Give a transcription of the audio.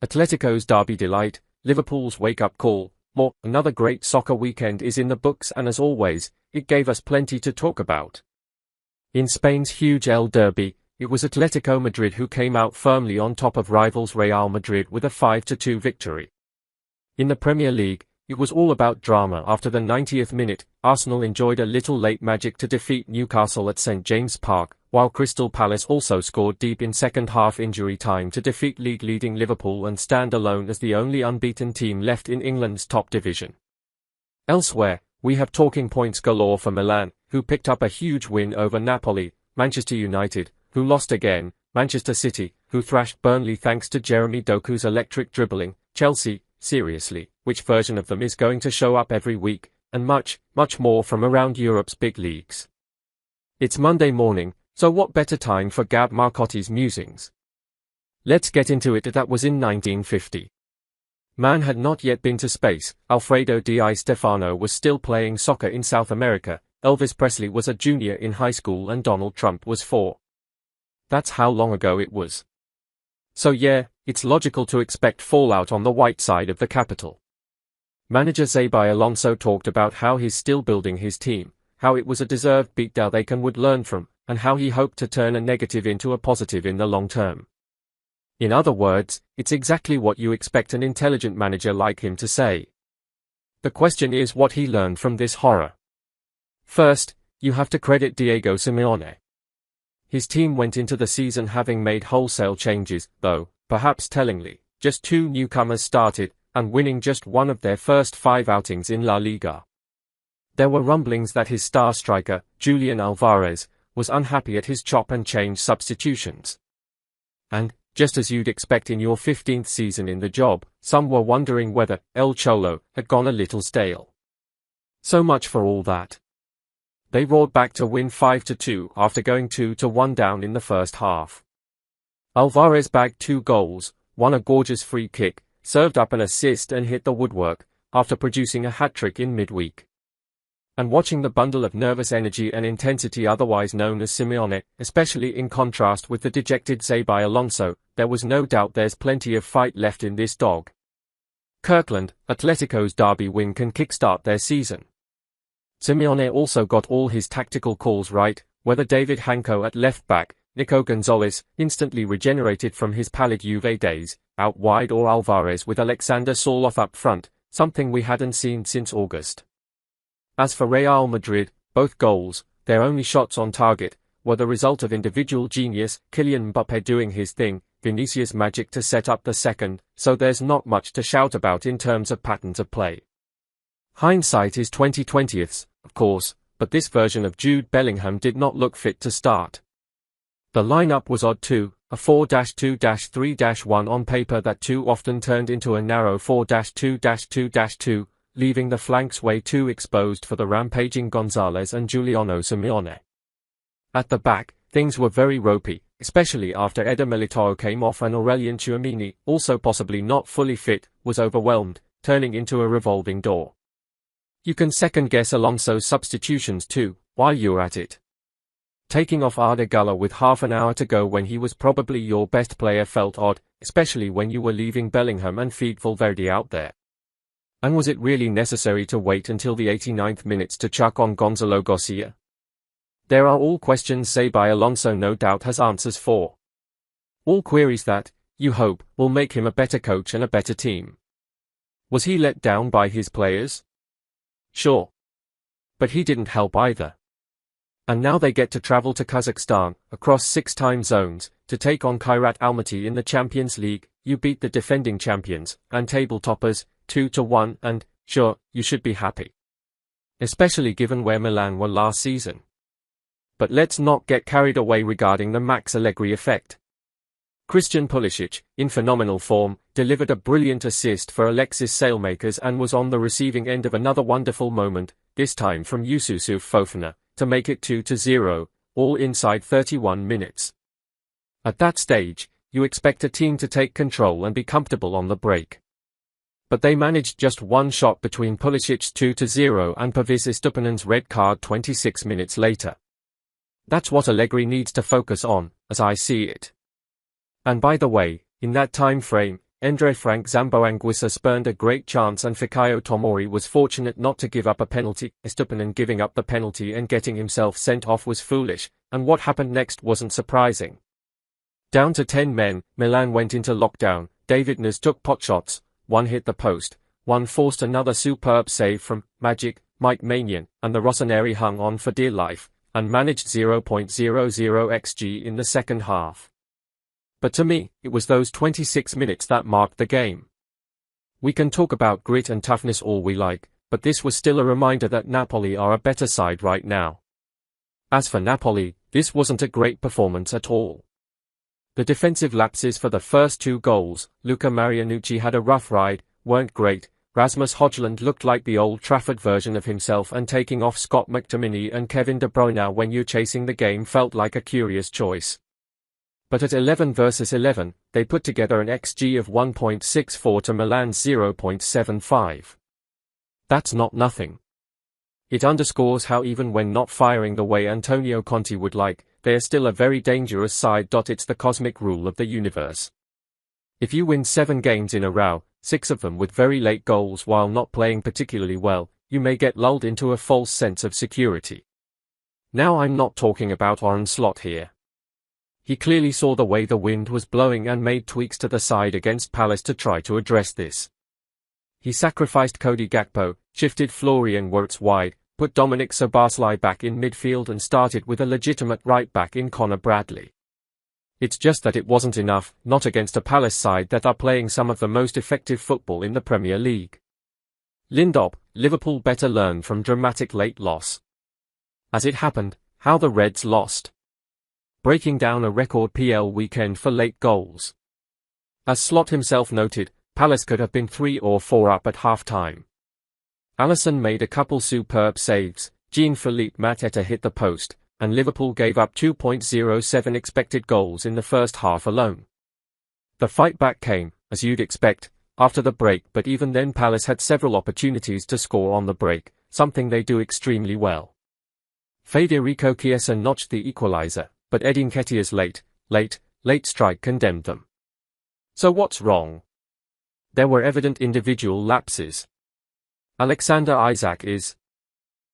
Atletico's derby delight, Liverpool's wake-up call, more. Another great soccer weekend is in the books, and as always, it gave us plenty to talk about. In Spain's huge El Derby, it was Atletico Madrid who came out firmly on top of rivals Real Madrid with a 5-2 victory. In the Premier League, it was all about drama. After the 90th minute, Arsenal enjoyed a little late magic to defeat Newcastle at St James Park, while Crystal Palace also scored deep in second-half injury time to defeat league-leading Liverpool and stand alone as the only unbeaten team left in England's top division. Elsewhere, we have talking points galore for Milan, who picked up a huge win over Napoli, Manchester United, who lost again, Manchester City, who thrashed Burnley thanks to Jeremy Doku's electric dribbling, Chelsea, seriously, which version of them is going to show up every week, and much, much more from around Europe's big leagues. It's Monday morning, so what better time for Gab Marcotti's musings? Let's get into it. That was in 1950. Man had not yet been to space, Alfredo Di Stefano was still playing soccer in South America, Elvis Presley was a junior in high school, and Donald Trump was 4. That's how long ago it was. So yeah, it's logical to expect fallout on the white side of the capital. Manager Xabi Alonso talked about how he's still building his team, how it was a deserved beatdown they would learn from, and how he hoped to turn a negative into a positive in the long term. In other words, it's exactly what you expect an intelligent manager like him to say. The question is what he learned from this horror. First, you have to credit Diego Simeone. His team went into the season having made wholesale changes, though, perhaps tellingly, just 2 newcomers started, and winning just one of their first 5 outings in La Liga. There were rumblings that his star striker, Julian Alvarez, was unhappy at his chop and change substitutions. And, just as you'd expect in your 15th season in the job, some were wondering whether El Cholo had gone a little stale. So much for all that. They roared back to win 5-2 after going 2-1 down in the first half. Alvarez bagged 2 goals, won a gorgeous free kick, served up an assist and hit the woodwork, after producing a hat-trick in midweek. And watching the bundle of nervous energy and intensity otherwise known as Simeone, especially in contrast with the dejected Xabi Alonso, there was no doubt there's plenty of fight left in this dog. Kirkland, Atletico's derby win can kickstart their season. Simeone also got all his tactical calls right, whether David Hanco at left-back, Nico Gonzalez, instantly regenerated from his pallid Juve days, out wide, or Alvarez with Alexander Soloth up front, something we hadn't seen since August. As for Real Madrid, both goals, their only shots on target, were the result of individual genius, Kylian Mbappé doing his thing, Vinicius magic to set up the second, so there's not much to shout about in terms of patterns of play. Hindsight is 20/20, of course, but this version of Jude Bellingham did not look fit to start. The lineup was odd too, a 4-2-3-1 on paper that too often turned into a narrow 4-2-2-2, leaving the flanks way too exposed for the rampaging Gonzalez and Giuliano Simeone. At the back, things were very ropey, especially after Eder Militao came off and Aurelien Tchouameni, also possibly not fully fit, was overwhelmed, turning into a revolving door. You can second-guess Alonso's substitutions too, while you're at it. Taking off Arda Güler with half an hour to go when he was probably your best player felt odd, especially when you were leaving Bellingham and feed Valverde out there. And was it really necessary to wait until the 89th minutes to chuck on Gonzalo Garcia? There are all questions Xabi Alonso no doubt has answers for. All queries that, you hope, will make him a better coach and a better team. Was he let down by his players? Sure. But he didn't help either. And now they get to travel to Kazakhstan, across 6 time zones, to take on Kairat Almaty in the Champions League. You beat the defending champions, and table toppers, 2-1, and, sure, you should be happy. Especially given where Milan were last season. But let's not get carried away regarding the Max Allegri effect. Christian Pulisic, in phenomenal form, delivered a brilliant assist for Alexis Saelmakers and was on the receiving end of another wonderful moment, this time from Youssouf Fofana, to make it 2-0, all inside 31 minutes. At that stage, you expect a team to take control and be comfortable on the break. But they managed just one shot between Pulisic's 2-0 and Pervis Estupiñán's red card 26 minutes later. That's what Allegri needs to focus on, as I see it. And by the way, in that time frame, Endre Frank Zamboanguissa spurned a great chance and Fikayo Tomori was fortunate not to give up a penalty. Estupinan giving up the penalty and getting himself sent off was foolish, and what happened next wasn't surprising. Down to 10 men, Milan went into lockdown. David Nunes took potshots, one hit the post, one forced another superb save from Magic, Mike Maignan, and the Rossoneri hung on for dear life, and managed 0.00 xG in the second half. But to me, it was those 26 minutes that marked the game. We can talk about grit and toughness all we like, but this was still a reminder that Napoli are a better side right now. As for Napoli, this wasn't a great performance at all. The defensive lapses for the first 2 goals, Luca Marianucci had a rough ride, weren't great. Rasmus Højlund looked like the Old Trafford version of himself, and taking off Scott McTominay and Kevin De Bruyne when you're chasing the game felt like a curious choice. But at 11 versus 11, they put together an XG of 1.64 to Milan's 0.75. That's not nothing. It underscores how even when not firing the way Antonio Conte would like, they are still a very dangerous side. It's the cosmic rule of the universe. If you win 7 games in a row, 6 of them with very late goals while not playing particularly well, you may get lulled into a false sense of security. Now I'm not talking about Arne Slot here. He clearly saw the way the wind was blowing and made tweaks to the side against Palace to try to address this. He sacrificed Cody Gakpo, shifted Florian Wirtz wide, put Dominic Szoboszlai back in midfield and started with a legitimate right-back in Connor Bradley. It's just that it wasn't enough, not against a Palace side that are playing some of the most effective football in the Premier League. Lindop, Liverpool better learn from dramatic late loss. As it happened, how the Reds lost. Breaking down a record PL weekend for late goals. As Slot himself noted, Palace could have been 3 or 4 up at half-time. Alisson made a couple superb saves, Jean-Philippe Mateta hit the post, and Liverpool gave up 2.07 expected goals in the first half alone. The fight back came, as you'd expect, after the break, but even then Palace had several opportunities to score on the break, something they do extremely well. Federico Chiesa notched the equalizer, but Eddie Nketiah's late strike condemned them. So what's wrong? There were evident individual lapses. Alexander Isak is,